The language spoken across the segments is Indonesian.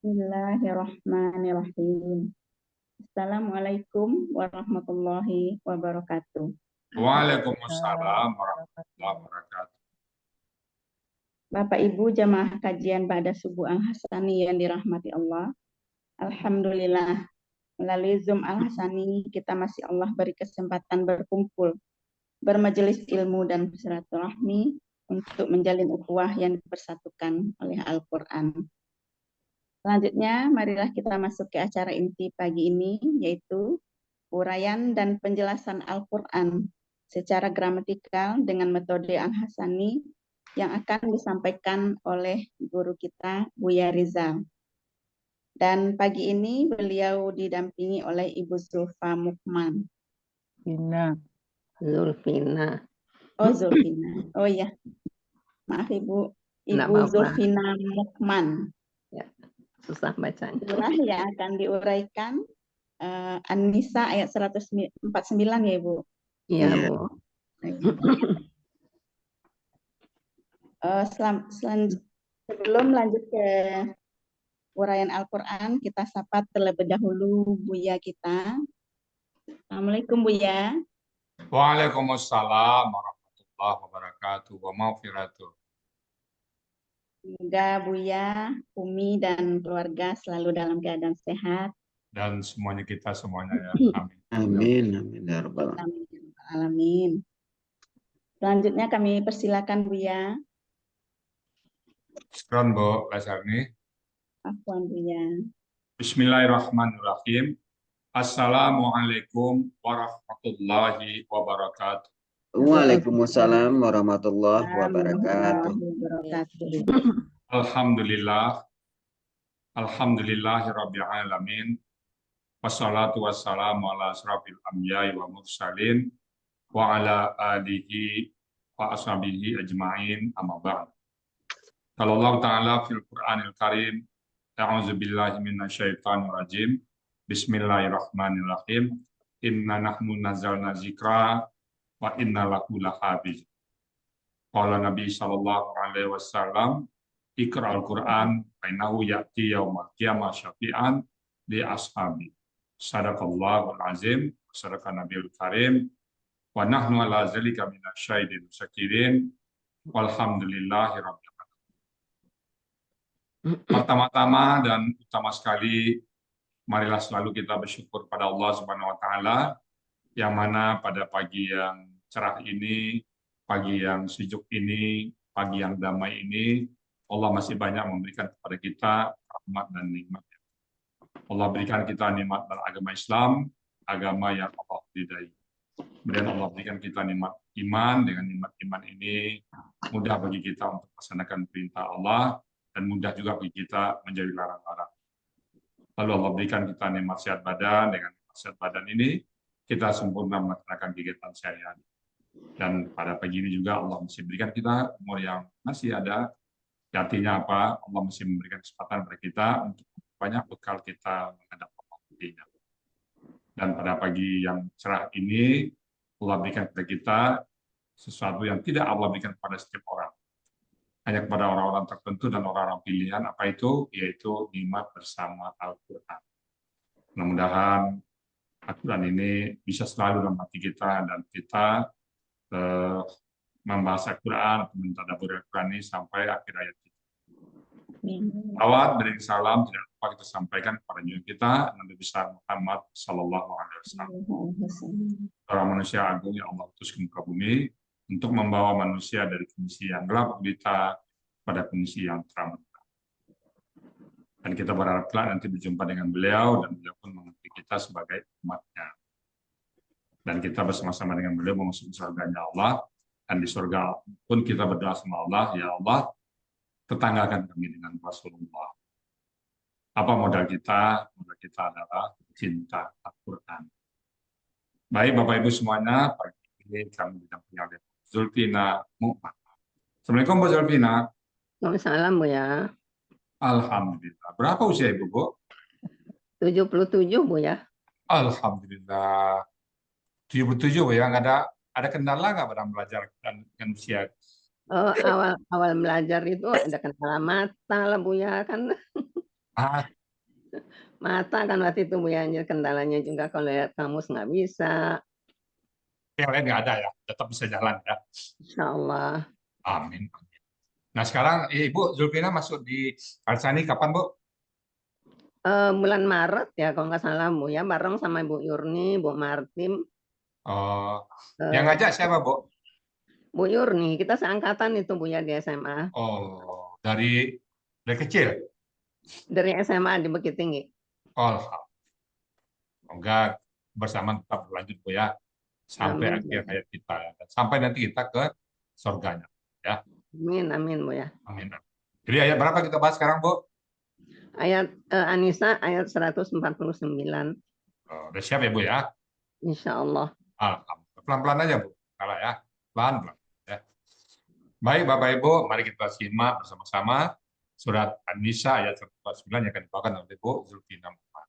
Bismillahirrahmanirrahim. Assalamualaikum warahmatullahi wabarakatuh. Waalaikumsalam warahmatullahi wabarakatuh. Bapak Ibu jamaah kajian Ba'da Subuh Al-Hasani yang dirahmati Allah. Alhamdulillah, melalui Zoom Al-Hasani kita masih Allah beri kesempatan berkumpul, bermajelis ilmu dan bersilaturahmi untuk menjalin ukhuwah yang dipersatukan oleh Al-Quran. Selanjutnya, marilah kita masuk ke acara inti pagi ini, yaitu uraian dan penjelasan Al-Quran secara gramatikal dengan metode Al-Hasani yang akan disampaikan oleh guru kita, Buya Rizal. Dan pagi ini beliau didampingi oleh Ibu Zulfa Mukman. Zulfina. Oh, Zulfina. Oh ya, maaf Ibu. Nggak Ibu apa-apa. Zulfina Mukman. Ya, susah bacanya. Surah yang akan diuraikan An-Nisa ayat 149 ya Ibu. Iya, Bu. Sebelum lanjut ke uraian Al-Quran, kita sapa terlebih dahulu Buya kita. Assalamualaikum Buya. Waalaikumsalam warahmatullahi wabarakatuh wa maghfiratuh. Semoga Buya, Umi, dan keluarga selalu dalam keadaan sehat. Dan semuanya kita semuanya ya. Amin. Amin, amin ya rabbal alamin. Amin. Selanjutnya kami persilakan Buya. Syukran Bu Lasarni. Afwan Buya. Bismillahirrahmanirrahim. Assalamualaikum warahmatullahi wabarakatuh. Waalaikumsalam warahmatullahi wabarakatuh. Alhamdulillah. Alhamdulillahirabbil alamin. Wassalatu wassalamu ala asrafil anbiya'i wa mursalin wa ala alihi wa ashabihi ajma'in amma ba'd. Kalau Allah Ta'ala fil Qur'anil Karim, a'udzu billahi minasyaitonir rajim. Bismillahirrahmanirrahim. Inna nahnu nazzalna dzikra wa inna lahu lahafiz. Qala Nabi sallallahu alaihi wasallam, Iqra'ul Qur'an fa innahu ya'ti yaumal qiyamah syafi'an li ashabi. Sadaqallahul azim, sadaqan nabiyul karim, wa nahnu ala zalika minasyahidin syakirin. Walhamdulillahi rabbil alamin. Pertama-tama dan utama sekali, marilah selalu kita bersyukur pada Allah Subhanahu wa taala yang mana pada pagi yang cerah ini, pagi yang sejuk ini, pagi yang damai ini, Allah masih banyak memberikan kepada kita rahmat dan nikmat. Allah berikan kita nikmat beragama Islam, agama yang Allah ridai. Kemudian Allah berikan kita nikmat iman, dengan nikmat iman ini mudah bagi kita untuk melaksanakan perintah Allah dan mudah juga bagi kita menjadi larang-larang. Lalu Allah berikan kita nikmat sehat badan, dengan nikmat sehat badan ini kita sempurna melaksanakan kegiatan sehari-hari. Dan pada pagi ini juga Allah masih berikan kita umur yang masih ada. Artinya apa? Allah masih memberikan kesempatan kepada kita untuk banyak bekal kita menghadap Allah nantinya. Dan pada pagi yang cerah ini, Allah berikan kepada kita sesuatu yang tidak Allah berikan kepada setiap orang. Hanya kepada orang-orang tertentu dan orang-orang pilihan, apa itu? Yaitu nikmat bersama Al-Quran. Mudah-mudahan Al-Quran ini bisa selalu dalam hati kita, dan kita membahas Al-Quran, mentadabbur Al-Quran ini sampai akhir ayat kita. Awal beri salam tidak lupa kita sampaikan kepada junjungan kita Nabi besar Muhammad Sallallahu Alaihi Wasallam. Para manusia agung yang Allah utus ke muka bumi untuk membawa manusia dari kondisi yang gelap gulita pada kondisi yang terang. Dan kita berharap kelak nanti berjumpa dengan beliau, dan beliau pun mengerti kita sebagai umatnya. Dan kita bersama-sama dengan beliau memasuki surganya Allah, dan di surga pun kita berdoa sama Allah, ya Allah, tetanggakan kami dengan Rasulullah. Apa modal kita? Modal kita adalah cinta Al-Quran. Baik Bapak Ibu semuanya, pagi ini kami didampingi oleh Zulfina Mukman. Assalamualaikum Bu Zulfina. Waalaikumsalam, Bu ya. Alhamdulillah. Berapa usia Ibu, Bu? 77, Bu ya. Alhamdulillah. 77 Bu ya. Nggak ada kendala nggak pada belajar dengan usia? Awal belajar itu ada kendala mata lah, Bu ya, kan. Ah, Mata kan waktu itu Bu ya, kendalanya juga kalau lihat kamus nggak bisa. yang lain nggak ada ya, tetap bisa jalan ya. Insya Allah. Amin. Nah sekarang Ibu Zulfina masuk di Al-Sani kapan Bu? Bulan Maret ya kalau nggak salah Bu ya, bareng sama Bu Yurni, Bu Martim, Oh, yang eh, ngajak siapa Bu? Bu Yurni. Kita seangkatan itu Bu ya di SMA. Oh, dari kecil. Dari SMA di Bukit Tinggi. Oh, semoga bersama tetap berlanjut Bu ya sampai Amin. akhir hayat kita ya. Sampai nanti kita ke surganya ya. Amin, amin Bu ya. Amin. Jadi ayat berapa kita bahas sekarang Bu? Ayat Anisa ayat 149. Oh, udah siap ya Bu ya? Insya Allah. Alhamdulillah. Pelan-pelan aja Bu. Salah ya. Pelan-pelan. Ya. Baik Bapak Ibu, mari kita simak bersama-sama surat An-Nisa ayat 149 yang akan dibawakan oleh Bu Zulfina Muhammad.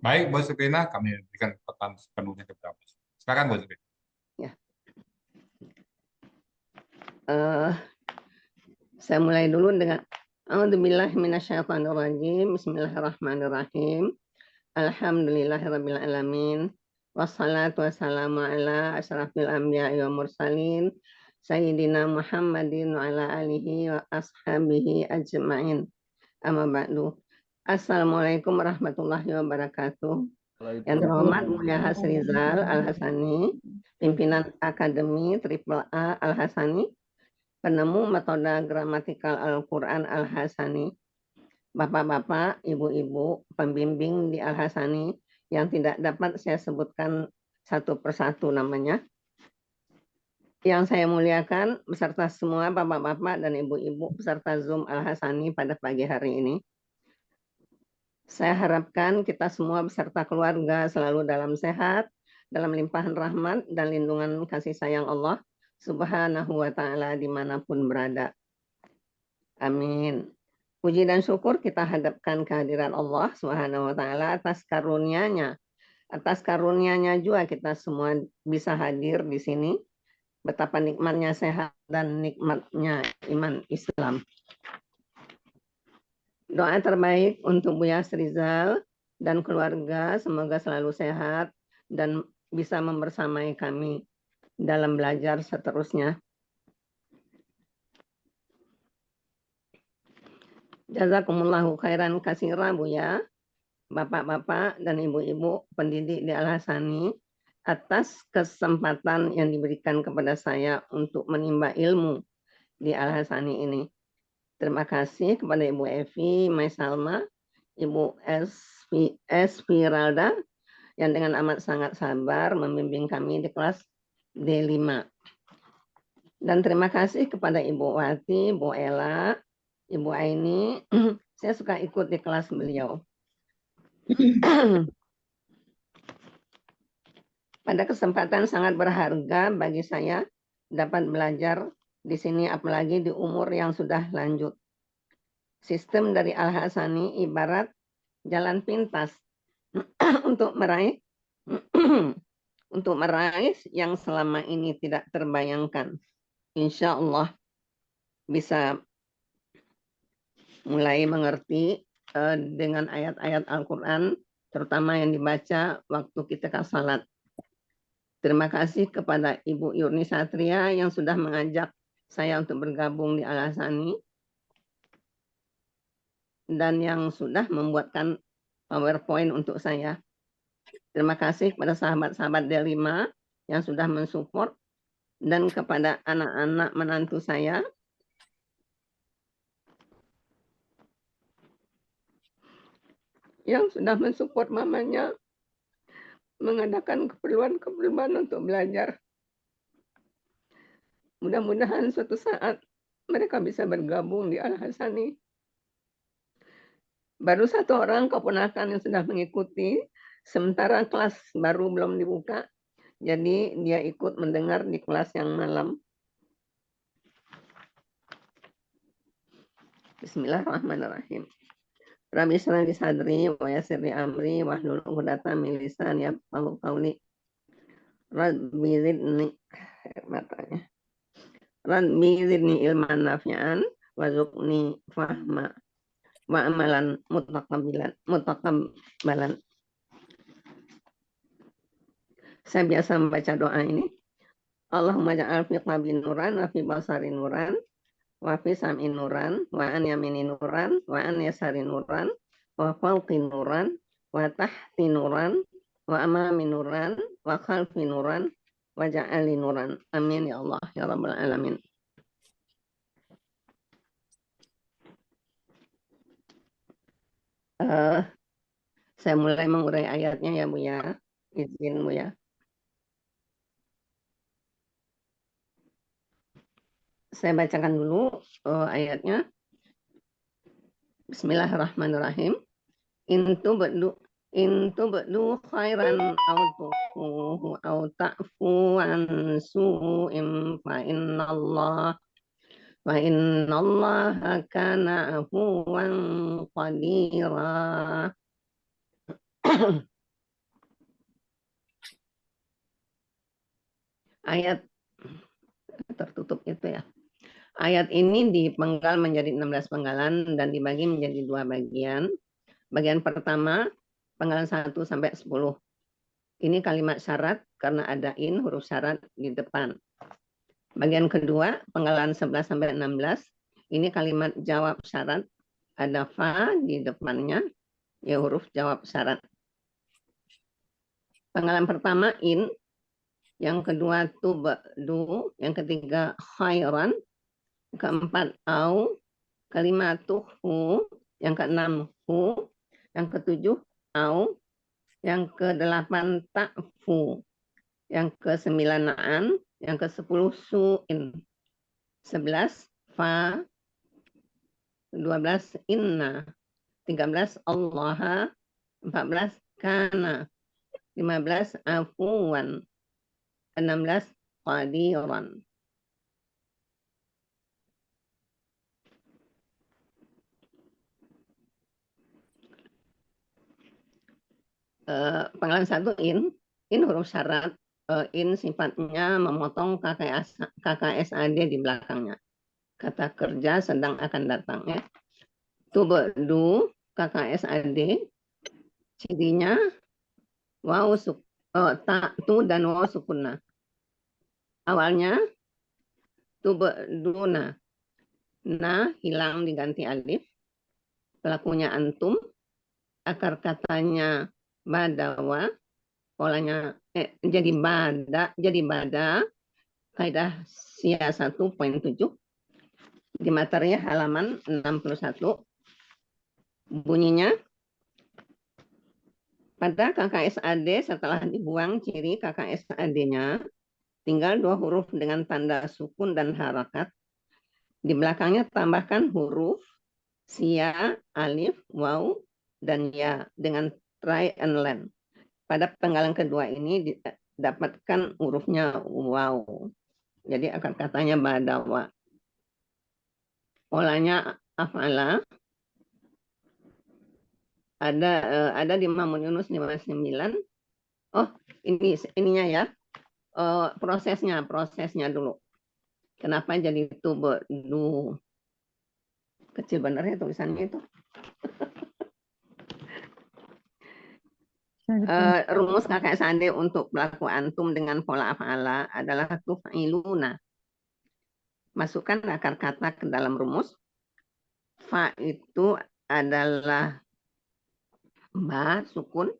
Baik Bu Zulfina, kami berikan kesempatan sepenuhnya kepada Bu. Silakan Bu Zulfina. Ya. Saya mulai dulu dengan A'udzubillahi minasyaitonirrajim. Bismillahirrahmanirrahim. Alhamdulillahirabbil alamin. Wassalatu wassalamu ala asyrafil anbiya'i wal mursalin sayyidina Muhammadin wa ala alihi wa ashabihi ajma'in. Amma ba'du. Assalamualaikum warahmatullahi wabarakatuh. Yang terhormat Buya Hasrizal Al-Hasani, pimpinan Akademi Triple A Al-Hasani, penemu metode gramatikal Al-Quran Al-Hasani, Bapak-bapak, ibu-ibu, pembimbing di Al-Hasani yang tidak dapat saya sebutkan satu persatu namanya. Yang saya muliakan beserta semua bapak-bapak dan ibu-ibu peserta Zoom Al-Hasani pada pagi hari ini. Saya harapkan kita semua beserta keluarga selalu dalam sehat, dalam limpahan rahmat dan lindungan kasih sayang Allah Subhanahu wa Ta'ala dimanapun berada. Amin. Puji dan syukur kita hadapkan kehadiran Allah Subhanahu wa Ta'ala atas karunia-Nya. Atas karunia-Nya juga kita semua bisa hadir di sini. Betapa nikmatnya sehat dan nikmatnya iman Islam. Doa terbaik untuk Buya Hasrizal dan keluarga, semoga selalu sehat dan bisa membersamai kami dalam belajar seterusnya. Jazakumullahu khairan katsira Buya, Bapak-bapak dan ibu-ibu pendidik di Al-Hasani atas kesempatan yang diberikan kepada saya untuk menimba ilmu di Al-Hasani ini. Terima kasih kepada Ibu Evi, Mai Salma, Ibu Esviralda yang dengan amat sangat sabar membimbing kami di kelas D5. Dan terima kasih kepada Ibu Wati, Bu Ella, Ibu Aini. Saya suka ikut di kelas beliau. Pada kesempatan sangat berharga bagi saya dapat belajar di sini, apalagi di umur yang sudah lanjut. Sistem dari Al-Hasani ibarat jalan pintas untuk meraih yang selama ini tidak terbayangkan. Insya Allah bisa mulai mengerti dengan ayat-ayat Al-Quran, terutama yang dibaca waktu kita salat. Terima kasih kepada Ibu Yurni Satria yang sudah mengajak saya untuk bergabung di Al-Hasani dan yang sudah membuatkan PowerPoint untuk saya. Terima kasih kepada sahabat-sahabat D5 yang sudah mensupport dan kepada anak-anak menantu saya yang sudah mensupport mamanya mengadakan keperluan-keperluan untuk belajar. Mudah-mudahan suatu saat mereka bisa bergabung di Al-Hasani. Baru satu orang keponakan yang sudah mengikuti, sementara kelas baru belum dibuka, jadi dia ikut mendengar di kelas yang malam. Bismillahirrahmanirrahim. Rabbi shrah li sadri wa yassir li amri wahlul 'uqdatam min lisani yafqahu qawli. Rabbi zidni matanya. Rabbi zidni ilman nafi'an warzuqni fahma. wa amalan mutakabbalan. Saya biasa membaca doa ini. Allahumma ja'al fi qalbi nuran wa fi basari nuran wa fi sam'i nuran wa an yamini nuran wa an yasari nuran wa fawqi nuran wa tahti nuran wa amami nuran wa khalfi nuran wa ja'ali nuran. Amin ya Allah ya rabbal alamin. Saya mulai mengurai ayatnya ya Bu ya. Izin Bu ya. Saya bacakan dulu ayatnya. Bismillahirrahmanirrahim. In tubdu khairan aw tukhfuhu aw ta'fu an su'in fa innallaha kana afuwan qadira. Ayat tertutup itu ya. Ayat ini dipenggal menjadi 16 penggalan dan dibagi menjadi 2 bagian. Bagian pertama, penggalan 1 sampai 10. Ini kalimat syarat karena ada in, huruf syarat di depan. Bagian kedua, penggalan 11 sampai 16. Ini kalimat jawab syarat. Ada fa di depannya, ya huruf jawab syarat. Penggalan pertama in, yang kedua tubdu, yang ketiga khairan, keempat au, kelima tuhu, yang keenam hu, yang ketujuh au, yang kedelapan ta'fu, yang kesembilan na'an, yang kesepuluh su'in, 11 fa, 12 inna, 13 allaha, 14 kana, 15 afuwan, 16 qadiran. Penggalan 1 in huruf syarat, in sifatnya memotong KKSAD di belakangnya. Kata kerja sedang akan datang ya. Tubdu KKSAD cirinya waw tu dan waw sukunna. Awalnya tubduna, na hilang diganti alif, pelakunya antum, akar katanya badawa, polanya jadi bada, kaidah SIA 1.7 di materi halaman 61. Bunyinya pada KKSAD setelah dibuang ciri KKSAD-nya tinggal 2 huruf dengan tanda sukun dan harakat. Di belakangnya tambahkan huruf SIA, alif, waw, dan ya dengan try and learn. Pada penggalan kedua ini didapatkan hurufnya waw. Jadi akar katanya badawa. Polanya af'ala. Ada di Mamun Yunus 59. Oh, ininya ya. Prosesnya dulu. Kenapa jadi tubdu? Kecil bener ya tulisannya itu. Rumus KKSAD untuk pelaku antum dengan pola af'ala adalah tuf'iluna. Masukkan akar kata ke dalam rumus. Fa itu adalah ba sukun.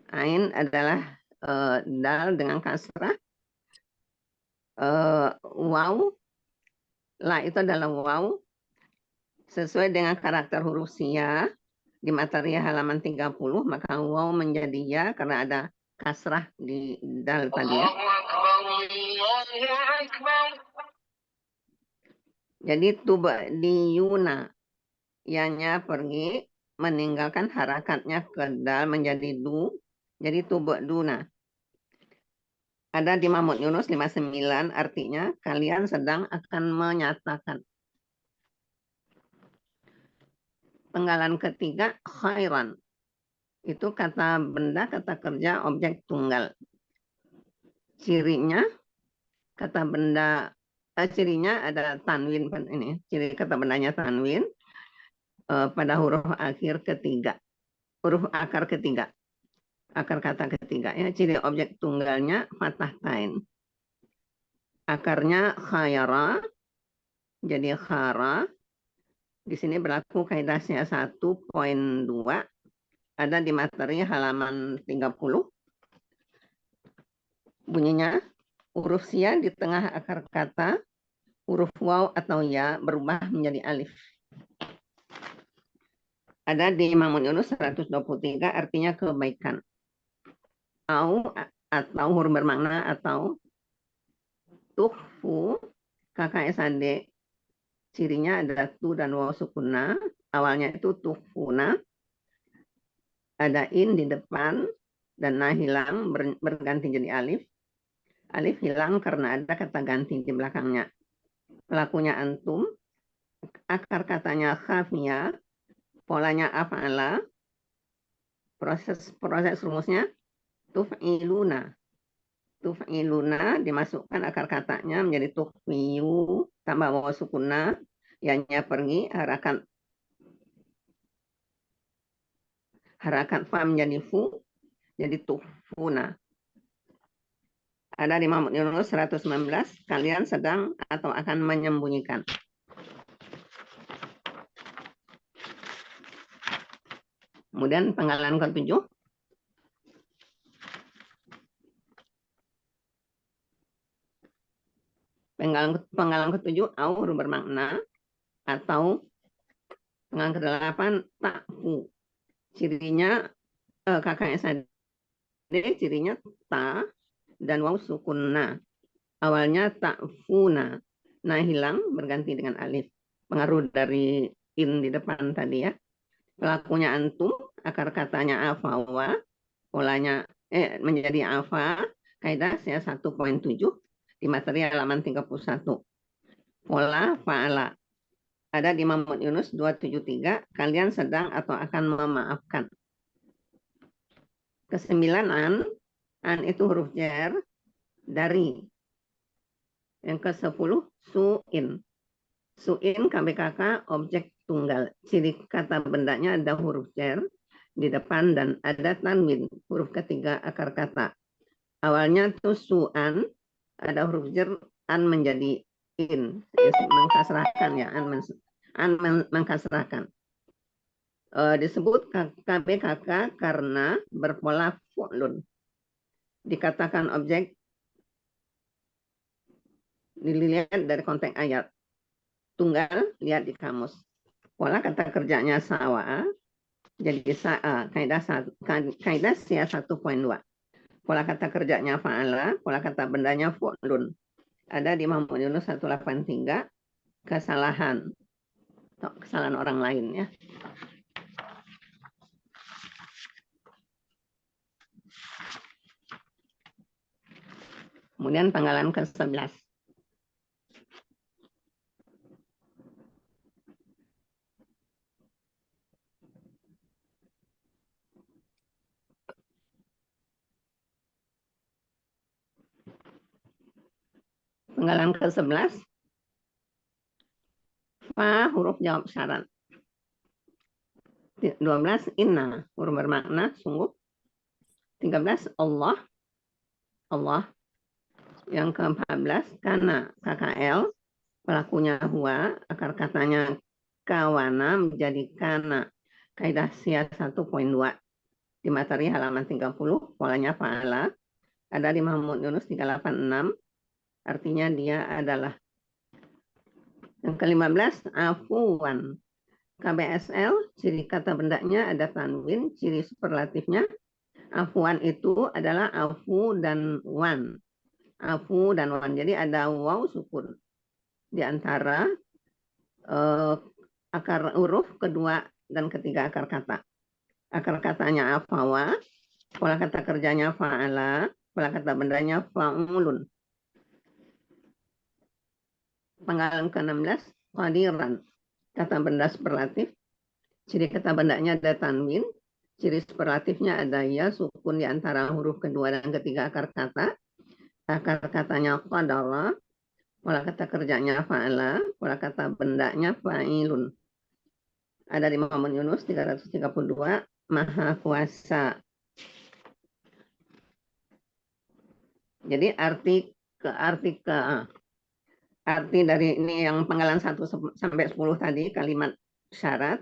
Ain adalah dal dengan kasrah. Waw, la itu adalah waw. Sesuai dengan karakter huruf SIA di materi halaman 30, maka waw menjadi ya karena ada kasrah di dal tadi ya. Jadi tubdiyuna, ianya pergi meninggalkan harakatnya ke dal menjadi du, jadi tubduna. Ada di Mahmud Yunus 59, artinya kalian sedang akan menyatakan. Penggalan ketiga khairan. Itu kata benda, kata kerja, objek tunggal. Cirinya kata benda, cirinya ada tanwin ini. Ciri kata bendanya tanwin. pada huruf akhir ketiga, huruf akar ketiga, akar kata ketiga ya. Ciri objek tunggalnya fathah tain. Akarnya khayara, jadi khara. Di sini berlaku kaidahnya 1.2, ada di materi halaman 30. Bunyinya huruf sia di tengah akar kata, huruf waw atau ya berubah menjadi alif. Ada di Mamun Yunus 123, artinya kebaikan. Atau huruf bermakna atau. Tuhfu, KKSAD, cirinya ada tu dan waw sukuna. Awalnya itu tuhfuna. Ada in di depan dan na hilang berganti jadi alif. Alif hilang karena ada kata ganti di belakangnya. Pelakunya antum, akar katanya khafiyah, polanya af'ala, proses rumusnya tuf'iluna. Tuf'iluna dimasukkan akar katanya menjadi tufiyu, tambah waw sukuna, ya-nya pergi, harakat fa menjadi fu, jadi tufuna. Ada di Mamun Yunus 119, kalian sedang atau akan menyembunyikan. Kemudian penggalan ke-7. Penggalan ke-7, au bermakna atau. Penggalan ke-8, ta'fu. Cirinya KKSAD, cirinya ta dan waw sukunna. Awalnya ta'funa. Nah hilang berganti dengan alif. Pengaruh dari in di depan tadi ya. Pelakunya antum, akar katanya afawa, polanya menjadi afa, kaidah 1.7 di materi halaman 31. Pola fa'ala. Ada di Mamun Yunus 273, kalian sedang atau akan memaafkan. Ke-9, an itu huruf jar, dari. Yang ke-10, su'in. Su'in KBKK objek tunggal. Ciri kata bendanya ada huruf jar di depan dan ada tanwin, huruf ketiga akar kata. Awalnya itu su'an, ada huruf jar, an menjadi in, mengkasrahkan ya, an mengkasrahkan. Disebut KBKK karena berpola fu'lun. Dikatakan objek dilihat dari konteks ayat. Tunggal, lihat di kamus. Pola kata kerjanya sawa, jadi kaidah sia 1.2. Pola kata kerjanya fa'ala, pola kata bendanya fu'lun. Ada di Mamun Yunus 183, kesalahan orang lain ya. Kemudian penggalan ke-11. Penggalan ke-11. Fa huruf jawab syarat. 12 inna huruf bermakna sungguh. 13 Allah. Yang ke-14 kana KKL, pelakunya huwa, akar katanya kawana menjadi kana. Kaidah sia 1.2 di materi halaman 30, polanya fa'ala. Ada di Mamun Yunus 386, artinya dia adalah. Yang ke-15 afuwan. KBSL, ciri kata bendanya ada tanwin, ciri superlatifnya afuwan itu adalah afu dan wan. Afu dan wan. Jadi ada waw sukun di antara akar huruf kedua dan ketiga akar kata. Akar katanya afawa, pola kata kerjanya fa'ala, pola kata bendanya fa'ulun. Penggalan ke-16, qadiran. Kata benda superlatif, ciri kata bendanya ada tanwin, ciri superlatifnya ada ya sukun di antara huruf kedua dan ketiga akar kata. Akar katanya qadara, pola kata kerjanya fa'ala, pola kata bendanya fa'ilun. ada di Muhammad Yunus 332, Maha Kuasa. Jadi arti dari ini yang penggalan 1 sampai 10 tadi, kalimat syarat.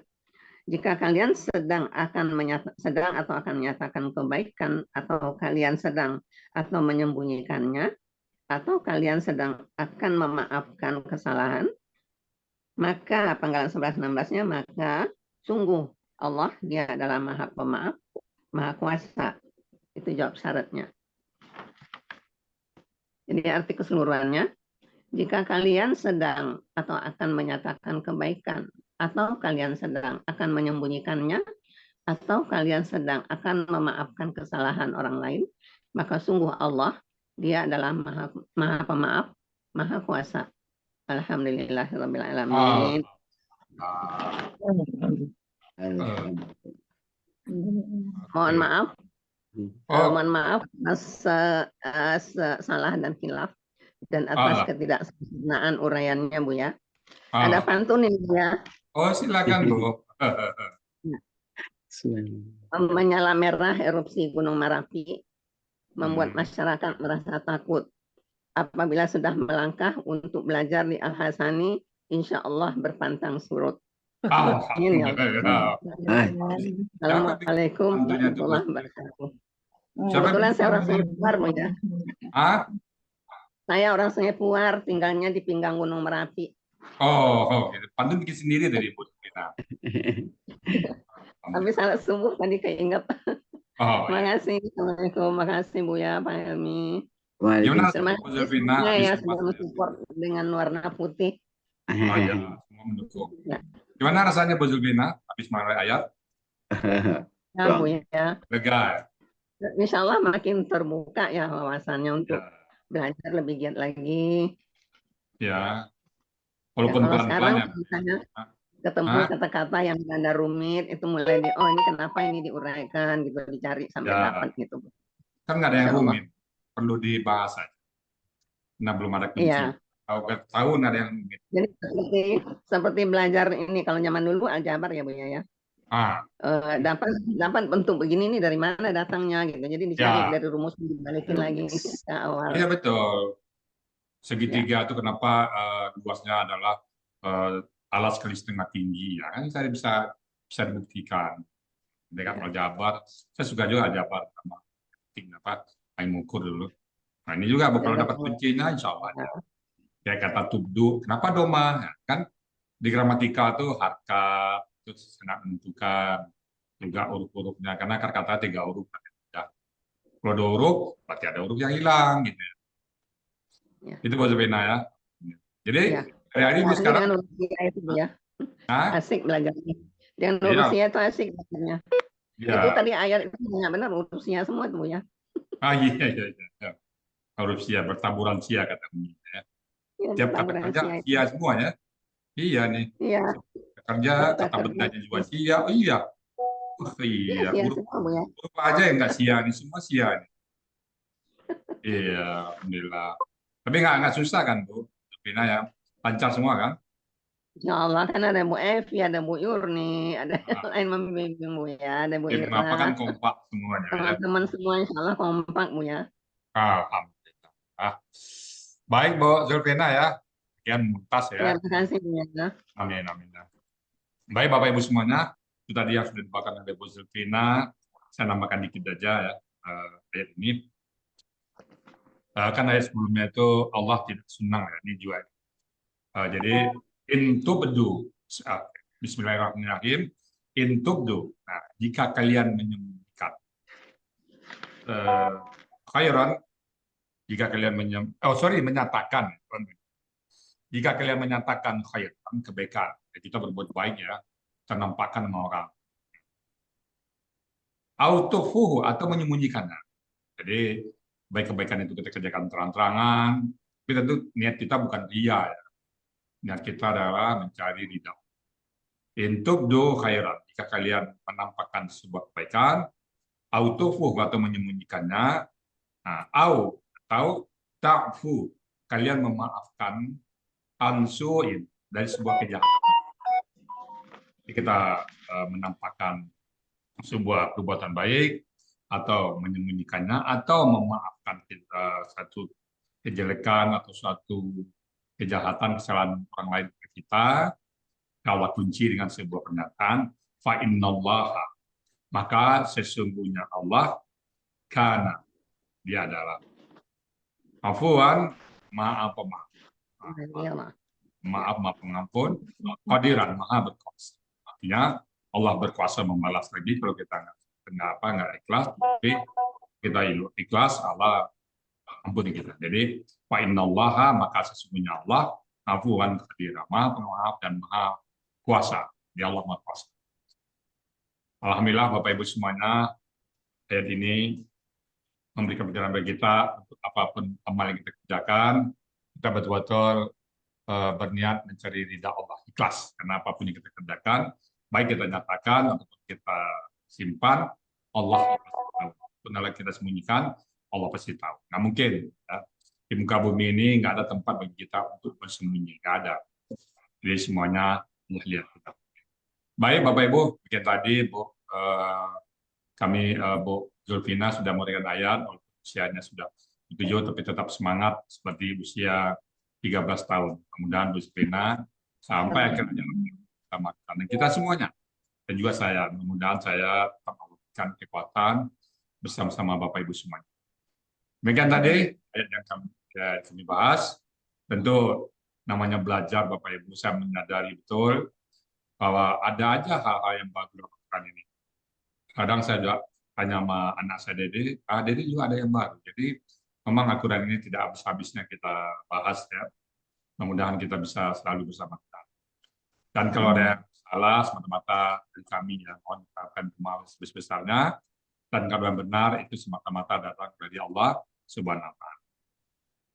Jika kalian sedang atau akan menyatakan kebaikan, atau kalian sedang atau menyembunyikannya, atau kalian sedang akan memaafkan kesalahan, maka penggalan 11-16-nya, maka sungguh Allah dia adalah Maha Pemaaf, Maha Kuasa. Itu jawab syaratnya. Jadi arti keseluruhannya, jika kalian sedang atau akan menyatakan kebaikan, atau kalian sedang akan menyembunyikannya, atau kalian sedang akan memaafkan kesalahan orang lain, maka sungguh Allah, dia adalah Maha Pemaaf, Maha Kuasa. Alhamdulillahirrabbilalamin. Mohon maaf atas salah dan khilaf dan atas ketidaksempurnaan uraiannya, Bu ya. Ada pantun ini, Bu ya. Oh, silakan, Bu. Menyala merah erupsi Gunung Merapi membuat masyarakat merasa takut. Apabila sudah melangkah untuk belajar di Al-Hasani, insya Allah berpantang surut. Assalamualaikum warahmatullahi wabarakatuh. Kebetulan saya orang Sungai Puar, Bu ya. Saya orang Sungai Puar, tinggalnya di pinggang Gunung Merapi. Oh, gitu. Pantun bikin sendiri dari Bu Zulfina. Tapi salat subuh tadi keinget. Makasih, Assalamualaikum, makasih Bu ya, Pak Helmi. Gimana, Terima Bu kasih Zulfina? ya sudah mensupport dengan warna putih. Oh ya, semua mendukung. Gimana rasanya Bu Zulfina habis marah ayat? Ya Bu ya. Lega. Insya Allah makin terbuka ya wawasannya untuk belajar lebih giat lagi. Ya, walaupun kalau sekarang pelan-pelan ya. misalnya ketemu kata-kata yang agak rumit, itu mulai ini kenapa ini diuraikan gitu, dicari sampai dapat gitu. Kan nggak ada yang rumit, perlu dibahas aja. Nah, belum ada kunci. Iya. Tahu nggak ada yang rumit. Jadi seperti belajar ini, kalau zaman dulu aljabar ya Bu ya. Dapat bentuk begini nih, dari mana datangnya gitu. Jadi dicari dari rumus, dibalikin lagi ke awal. Iya betul. Segitiga itu kenapa luasnya adalah alas kali setengah tinggi ya kan, saya bisa dibuktikan. Dengan aljabar, saya suka juga aljabar sama main ukur dulu. Nah ini juga kalau dapat kuncinya insya Allah. Kayak kata tubdu, kenapa doma? Ya, kan di gramatikal tuh harkat itu sangat menentukan, juga huruf-hurufnya karena kata 3 huruf. Ya. Kalau 2 huruf berarti ada huruf yang hilang gitu. Ya. Itu Bu Zulfina ya. Jadi hari ini sekarang dengan usia itu ya. Asik belajarnya. Dengan usia itu asik belajarnya. Ya. Itu tadi ayat itu benar usia semua tuh ya. Iya. Huruf sia bertaburan sia kata bunyi ya. Tiap kata kerja sia semua ya. Iya nih. Iya. Kerja kata bendanya juga sia. Oh, iya. Iya. Huruf aja yang nggak sia nih, semua sia nih. Iya, alhamdulillah. Tapi nggak susah kan Bu Zulfina ya, lancar semua kan? Ya Allah, kan ada Bu Evi, ada Bu Yurni, ada yang lain membimbing Bu ya, ada Bu Ira. Kenapa kan kompak semuanya? Teman-teman semua insya Allah kompak Bu ya. Alhamdulillah. Baik Bu Zulfina ya, sekian muntas ya. Terima kasih Bu ya. Amin. Baik Bapak Ibu semuanya, itu tadi yang sudah dibawakan oleh Bu Zulfina. Saya nambahkan dikit aja ya ayat ini. Kan ayat sebelumnya itu Allah tidak senang ya, ini juga. Jadi intubdu, Bismillahirrahmanirrahim, intubdu. Nah, jika kalian menyembunyikan khairan, jika kalian menyatakan, jika kalian menyatakan khairan, kebaikan, kita berbuat baik ya, kita nampakkan sama orang. Autufuhu atau menyembunyikannya. Jadi baik kebaikan itu kita kerjakan terang-terangan, tapi tentu niat kita bukan ria ya. Niat kita adalah mencari ridha. Intubdu khairan, jika kalian menampakkan sebuah kebaikan, autufuhu atau menyembunyikannya, atau ta'fu, kalian memaafkan ansuin dari sebuah kejahatan. Jika kita menampakkan sebuah perbuatan baik atau menyembunyikannya atau memaafkan satu kejelekan atau suatu kejahatan kesalahan orang lain ke kita. Allah kunci dengan sebuah pernyataan fa innallaha, maka sesungguhnya Allah kana, dia adalah afuwan, maaf pemaaf, maaf pengampun, qadiran, maha berkuasa. Artinya Allah berkuasa membalas lagi kalau kita nggak ikhlas, tapi kita ikhlas, Allah ampuni kita. Jadi fa innallaha, maka sesungguhnya Allah afuwan qadiran, maha pemaaf dan maha kuasa. Dia Allah maha kuasa. Alhamdulillah Bapak Ibu semuanya, ayat ini memberikan pelajaran bagi kita untuk apapun amal yang kita kerjakan, kita betul-betul berniat mencari ridha Allah, ikhlas, karena apapun yang kita kerjakan, baik kita nyatakan ataupun kita simpan, Allah pasti tahu. Kalau kita sembunyikan, Allah pasti tahu. Nggak mungkin ya, di muka bumi ini nggak ada tempat bagi kita untuk bersembunyi, nggak ada. Jadi semuanya Allah lihat kita. Baik Bapak Ibu, mungkin tadi Bu Zulfina sudah memberikan ayat, usianya sudah 7 tapi tetap semangat seperti usia 13 tahun. Mudah-mudahan Bu Zulfina sampai akhirnya sama dan kita semuanya. Dan juga saya, mudah-mudahan saya tetap memberikan kekuatan bersama-sama Bapak Ibu semuanya. Demikian tadi ayat yang kami bahas. Tentu namanya belajar Bapak Ibu, saya menyadari betul bahwa ada aja hal-hal yang baru lakukan ini. Kadang saya juga tanya sama anak saya Dede, Dede juga ada yang baru. Jadi memang aturan ini tidak habis-habisnya kita bahas ya. Mudah-mudahan kita bisa selalu bersama kita. Dan kalau ada yang salah, semata-mata dari kami yang mohon akan maaf sebesar-besarnya. Dan kalau yang benar itu semata-mata datang dari Allah Subhanahu wa Ta'ala.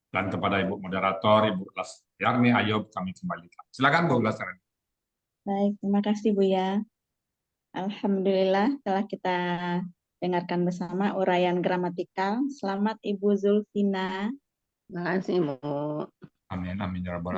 Dan kepada Ibu Moderator, Ibu Lastyarni Ayub, kami kembalikan. Silakan Bu Lastyarni. Baik, terima kasih Bu ya. Alhamdulillah telah kita dengarkan bersama uraian gramatikal. Selamat Ibu Zulfina. Terima kasih, Bu. Amin, amin ya rabbal